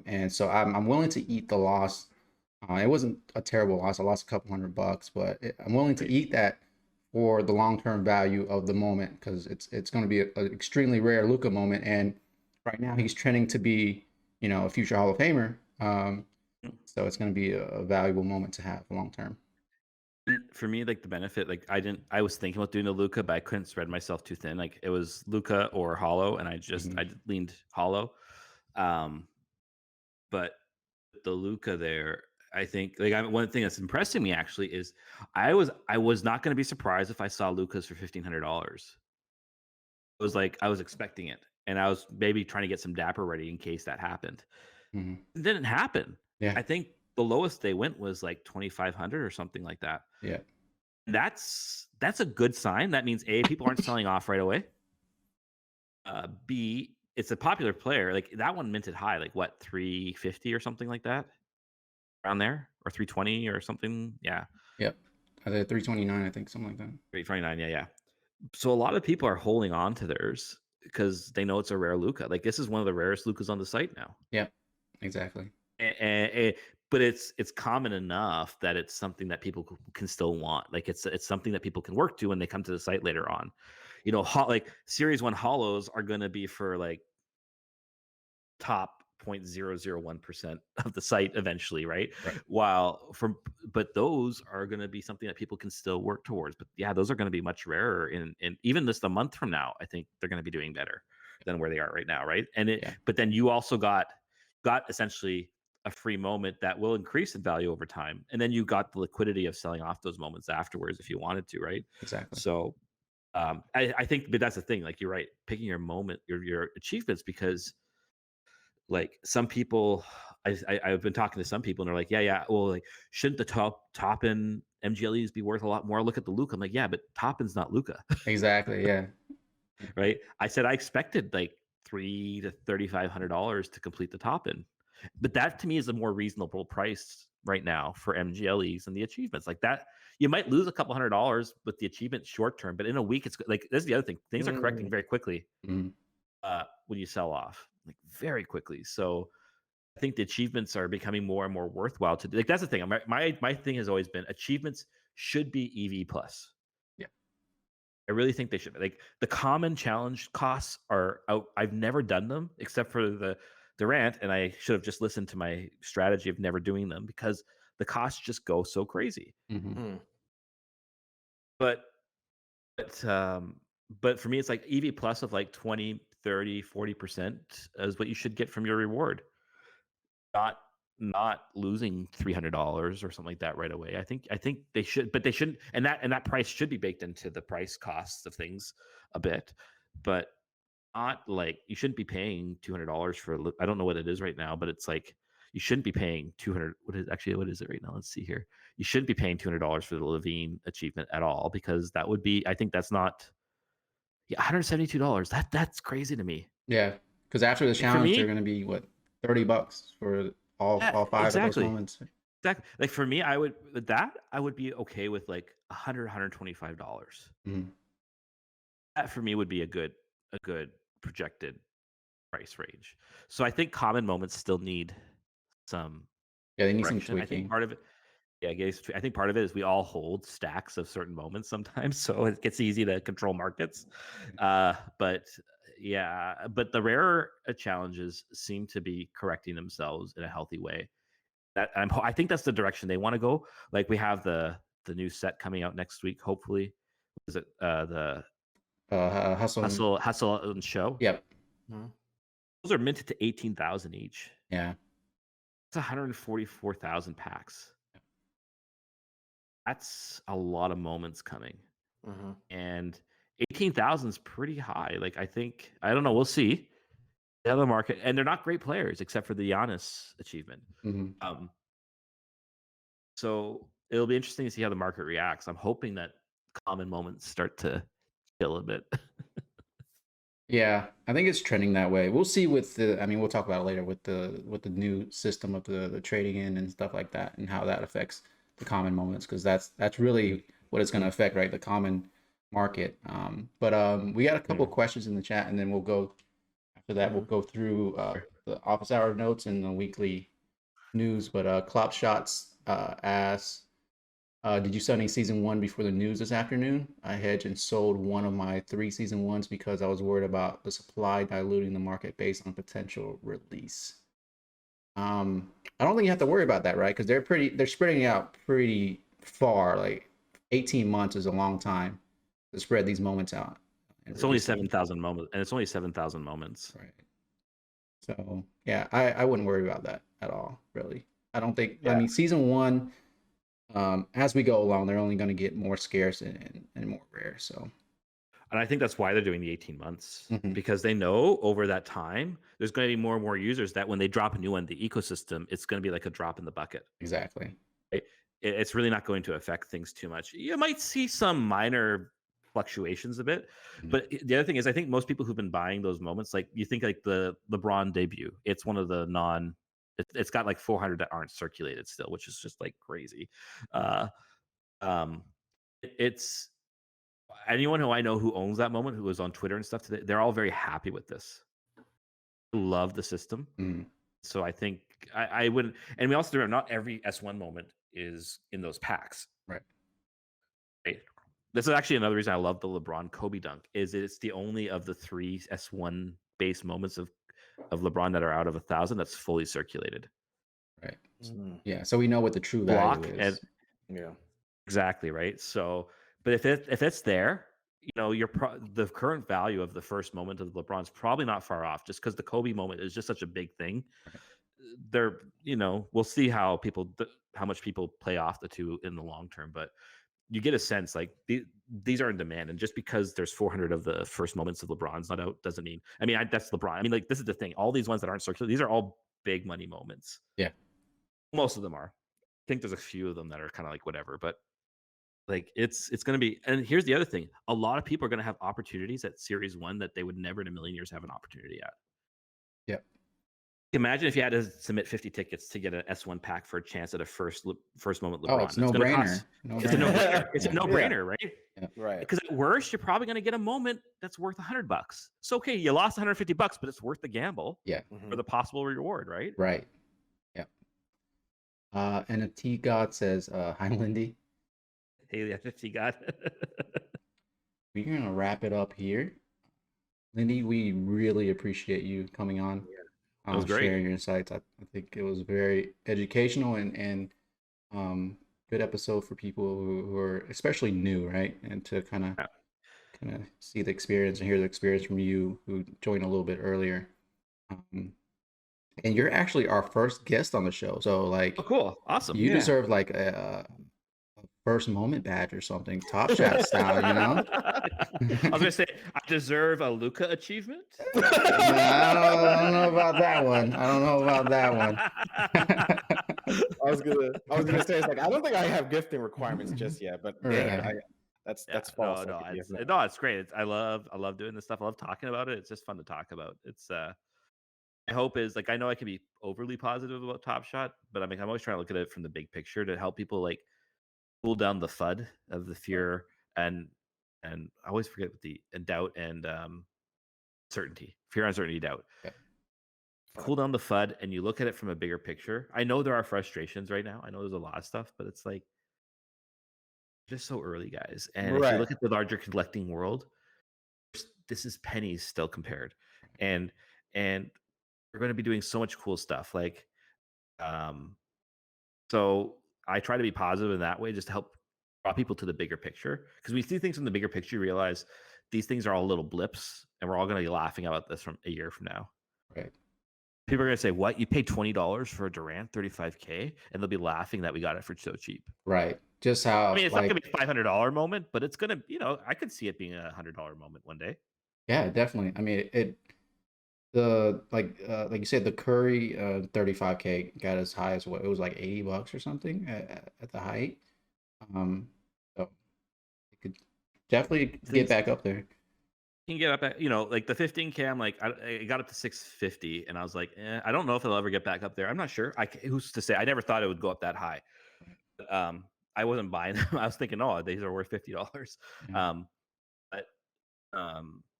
and so I'm willing to eat the loss. It wasn't a terrible loss. I lost a couple $100, but I'm willing to eat that for the long term value of the moment because it's going to be an extremely rare Luca moment, and right now he's trending to be a future Hall of Famer. So it's going to be a valuable moment to have long term. For me, like the benefit, like I was thinking about doing the Luca, but I couldn't spread myself too thin. Like it was Luca or Hollow, and I leaned Hollow. But the Luca there, I think like one thing that's impressing me actually is I was not going to be surprised if I saw Luca's for $1,500. It was like I was expecting it, and I was maybe trying to get some dapper ready in case that happened. It didn't happen. Yeah. I think the lowest they went was like 2,500 or something like that. Yeah. That's a good sign. That means A, people aren't selling off right away. B, it's a popular player. Like that one minted high, like what, 350 or something like that? Around there, or 320 or something. Yeah. Yep. I did 329, I think, something like that. 329, yeah. So a lot of people are holding on to theirs because they know it's a rare Luca. Like this is one of the rarest Lucas on the site now. Yep. Exactly. But it's common enough that it's something that people can still want. Like it's something that people can work to when they come to the site later on. Like Series 1 hollows are going to be for like top 0.001% of the site eventually, right? But those are going to be something that people can still work towards. But yeah, those are going to be much rarer in even a month from now. I think they're going to be doing better than where they are right now, right? But then you also got essentially a free moment that will increase in value over time, and then you got the liquidity of selling off those moments afterwards if you wanted to, right? Exactly. So I think, but that's the thing, like you're right, picking your moment, your achievements, because like some people, I've been talking to some people and they're like, yeah, well, like shouldn't the top end MGLEs be worth a lot more? Look at the Luca. I'm like, yeah, but top end's not Luca. Exactly. Yeah. Right. I said I expected like $300 to $3,500 to complete the top end, but that to me is a more reasonable price right now for MGLEs and the achievements like that. You might lose a couple $100 with the achievement short term, but in a week, it's like, this is the other thing. Things are correcting very quickly when you sell off, like very quickly. So I think the achievements are becoming more and more worthwhile to like. That's the thing. My thing has always been achievements should be EV plus. Yeah, I really think they should be. Like the common challenge costs are out. I've never done them except for the Durant, and I should have just listened to my strategy of never doing them because the costs just go so crazy. But for me, it's like EV plus of like 20, 30, 40% is what you should get from your reward. Not losing $300 or something like that right away. I think they should, but they shouldn't, and that price should be baked into the price costs of things a bit, but not like you shouldn't be paying $200 for. I don't know what it is right now, but it's like you shouldn't be paying 200. What is it right now? Let's see here. You shouldn't be paying $200 for the Levine achievement at all, because that would be, I think that's not, yeah, $172. That's crazy to me. Yeah, because after the Like for challenge, they're me, gonna be what, $30 for all 5 of those exactly. moments. Exactly. Like for me, I would be okay with like $125. Mhm. That for me would be a good projected price range. So I think common moments still need some Yeah, they need some correction. I think tweaking. part of it, yeah, I think part of it is we all hold stacks of certain moments sometimes, so it gets easy to control markets. But yeah, but the rarer challenges seem to be correcting themselves in a healthy way. I think that's the direction they want to go. Like we have the new set coming out next week, hopefully. Is it the Hustle. Hustle and Show? Yep. Mhm. Those are minted to 18,000 each. Yeah. It's 144,000 packs. That's a lot of moments coming, Mhm. and 18,000 is pretty high. Like I don't know. We'll see. The other market, and they're not great players except for the Giannis achievement. Mhm. So it'll be interesting to see how the market reacts. I'm hoping that common moments start to chill a bit. Yeah, I think it's trending that way. We'll see with the. I mean, we'll talk about it later with the new system of the trading in and stuff like that, and how that affects the common moments, because that's really what it's going to affect, right? The common market. But we got a couple of questions in the chat, and then we'll go after that. We'll Mhm. go through the office hour notes and the weekly news. But Clopshots asks, did you sell any season 1 before the news this afternoon? I hedged and sold one of my 3 season 1s because I was worried about the supply diluting the market based on potential release. I don't think you have to worry about that, right? Because they're spreading out pretty far. Like 18 months is a long time to spread these moments out. It's only 7,000 moments, and it's only 7,000 moments. Right. So yeah, I wouldn't worry about that at all, really. I don't think. I Yeah. mean, season 1. As we go along, they're only going to get more scarce and more rare. So, And I think that's why they're doing the 18 months, Mhm. because they know over that time there's going to be more and more users that when they drop a new one, the ecosystem, it's going to be like a drop in the bucket. Exactly. Right? It's really not going to affect things too much. You might see some minor fluctuations a bit, but the other thing is, I think most people who've been buying those moments, like you think like the LeBron debut, it's one of the it's got like 400 that aren't circulated still, which is just like crazy. Uh, um, it's anyone who I know who owns that moment, who is on Twitter and stuff today, they're all very happy with this. Love the system. Mhm. So I think I wouldn't. And we also remember not every S1 moment is in those packs. Right. Right. This is actually another reason I love the LeBron Kobe dunk. Is it's the only of the 3 S1 base moments of LeBron that are out of 1,000 that's fully circulated. Right. Mhm. Yeah. So we know what the true Block value and is. Yeah. exactly right. So, but if it's there, you know, the current value of the first moment of LeBron's probably not far off, just because the Kobe moment is just such a big thing. Right. They're, you know, we'll see how much people play off the two in the long term, but you get a sense like these are in demand, and just because there's 400 of the first moments of LeBron's not out doesn't mean. I mean, that's LeBron. I mean, like this is the thing. All these ones that aren't circulated, these are all big money moments. Yeah. Most of them are. I think there's a few of them that are kind of like whatever, but like it's going to be. And here's the other thing: a lot of people are going to have opportunities at Series 1 that they would never in a million years have an opportunity at. Yep. Imagine if you had to submit 50 tickets to get an S1 pack for a chance at a first moment LeBron. Oh, it's no gonna brainer. It's a no-brainer. It's a Yeah. no-brainer, right? Yeah. Right. Because at worst, you're probably going to get a moment that's worth $100. So okay, you lost $150, but it's worth the gamble Yeah. for the possible reward, right? Right. Yeah. And a T God says, "Hi, Lindy. Hey, the F50 got. We're gonna wrap it up here. Lindy, we really appreciate you coming on, That was great. sharing your insights. I think it was very educational and good episode for people who are especially new, right? And to kind of see the experience and hear the experience from you who joined a little bit earlier. And you're actually our first guest on the show, so like, Oh, cool, awesome. you Yeah. deserve like a first moment badge or something, Top Shot style, you know? I was gonna say I deserve a Luca achievement. Nah, I don't know about that one. I don't know about that one. I was gonna say it's like I don't think I have gifting requirements just yet, but dang it, Right. that's No, false. no, I could be it's no, it's great. I love doing this stuff. I love talking about it. It's just fun to talk about. It's my hope is like I know I can be overly positive about Top Shot, but I'm always trying to look at it from the big picture to help people like cool down the FUD of the fear and I always forget what the doubt and certainty, fear, uncertainty, doubt. Yeah. Cool down the FUD and you look at it from a bigger picture. I know there are frustrations right now. I know there's a lot of stuff, but it's like just so early, guys. And if you Right. look at the larger collecting world, this is pennies still compared, and we're going to be doing so much cool stuff. Like, um, so I try to be positive in that way, just to help draw people to the bigger picture. Because when you see things from the bigger picture, you realize these things are all little blips, and we're all going to be laughing about this from a year from now. Right. People are going to say, "What? You paid $20 for a Durant 35K?" And they'll be laughing that we got it for so cheap. Right. Just I how mean, it's not like going to be a $500 moment, but it's going to, I could see it being a $100 moment one day. yeah, definitely. I mean, like you said, the Curry 35K got as high as what it was like $80 or something at the height. So it could definitely get back up there. You can get up at, like the 15K. I'm like, I got up to 650, and I was like, I don't know if I'll ever get back up there. I'm not sure. Who's to say? I never thought it would go up that high. But, I wasn't buying them. I was thinking, oh, these are worth $50. Yeah.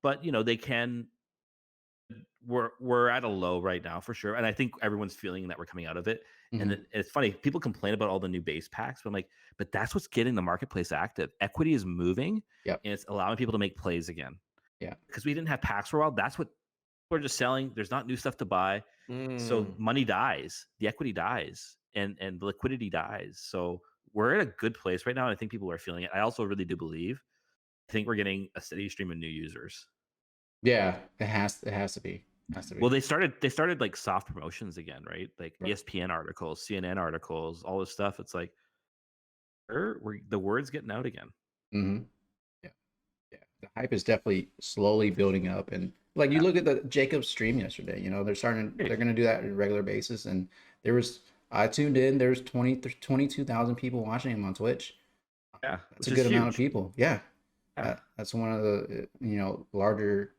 But they can. We're at a low right now for sure, and I think everyone's feeling that we're coming out of it. And Mhm. it's funny, people complain about all the new base packs, but I'm like, but that's what's getting the marketplace active. Equity is moving, Yep. and it's allowing people to make plays again. Yeah. Because we didn't have packs for a while. That's what we're just selling. There's not new stuff to buy, so Mm. money dies, the equity dies, and the liquidity dies. So we're in a good place right now, and I think people are feeling it. I also really do believe. I think we're getting a steady stream of new users. Yeah, it has to be. Well, they started like soft promotions again, right? Like Right. ESPN articles, CNN articles, all this stuff. It's like the word's getting out again. Mhm. Yeah. Yeah. The hype is definitely slowly building up, and like you look at the Jacob stream yesterday, they're going to do that on a regular basis, and I tuned in, there's 22,000 people watching him on Twitch. Yeah, That's a good amount of people. Yeah. Yeah. That's one of the larger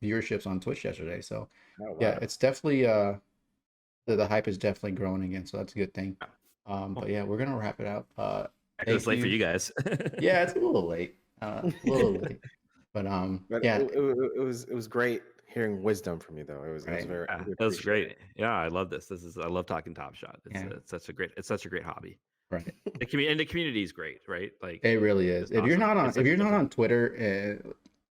viewerships on Twitch yesterday. So Oh, wow. yeah, it's definitely the hype is definitely growing again. So that's a good thing. But yeah, we're gonna wrap it up. It's late for you guys. Yeah, it's a little late. A little late. But But yeah, it was great hearing wisdom from you though. It was Right. very Yeah, we that was appreciate great. Yeah, I love this. I love talking Top Shot. Yeah. It's such a great hobby. right. The community is great, right? Like It really is. it's If you're awesome. not on It's if you're not different. on Twitter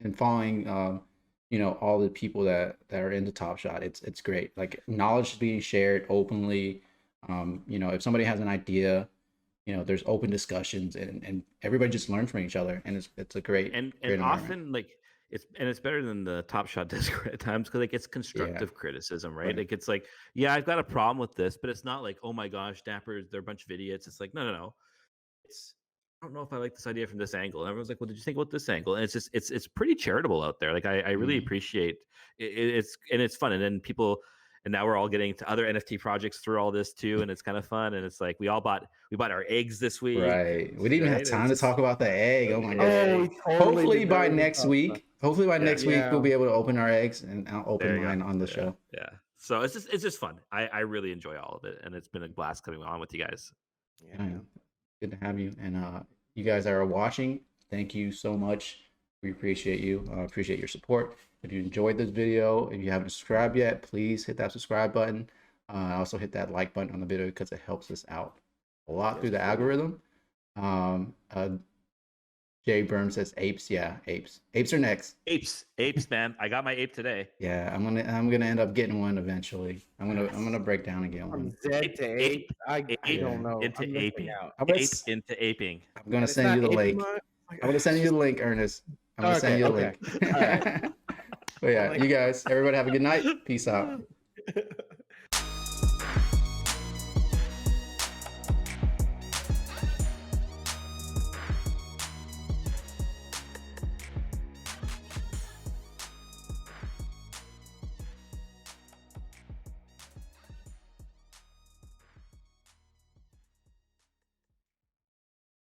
and following all the people that are into Top Shot, it's great. Like knowledge is being shared openly. If somebody has an idea, there's open discussions and everybody just learns from each other, and it's a great and great environment. often like it's better than the Top Shot Discord at times because like it's constructive criticism, right? Right. Like it's like, yeah, I've got a problem with this, but it's not like, oh my gosh, Dappers, they're a bunch of idiots. It's like, no. It's I don't know if I like this idea from this angle. And everyone's like, well, did you think about this angle? And it's just it's pretty charitable out there. Like I really Mhm. appreciate it's fun. And then people and now we're all getting to other NFT projects through all this too, and it's kind of fun. And it's like we bought our eggs this week. Right. We didn't even have Right? time to talk about the egg. Oh my gosh. Oh, we totally Hopefully did by not even next talk about week. Hopefully by next week Yeah. we'll be able to open our eggs, and I'll open There you mine go. on the show. Yeah. So it's just fun. I really enjoy all of it, and it's been a blast coming on with you guys. Yeah. Yeah, good to have you. And you guys that are watching, thank you so much. We appreciate you. Appreciate your support. If you enjoyed this video, if you haven't subscribed yet, please hit that subscribe button. Also hit that like button on the video because it helps us out a lot through the algorithm. Jay Burn says apes. Yeah, apes. Apes are next. Apes, man. I got my ape today. Yeah, I'm gonna end up getting one eventually. I'm gonna break down and get one. From Z to ape, I don't know. Into I'm missing aping. out. Ape into aping. I'm gonna It's send not you the ape link. much. I'm gonna send you the link, Ernest. I'm gonna send you the link. Okay. All right. But yeah, you guys, everybody have a good night. Peace out.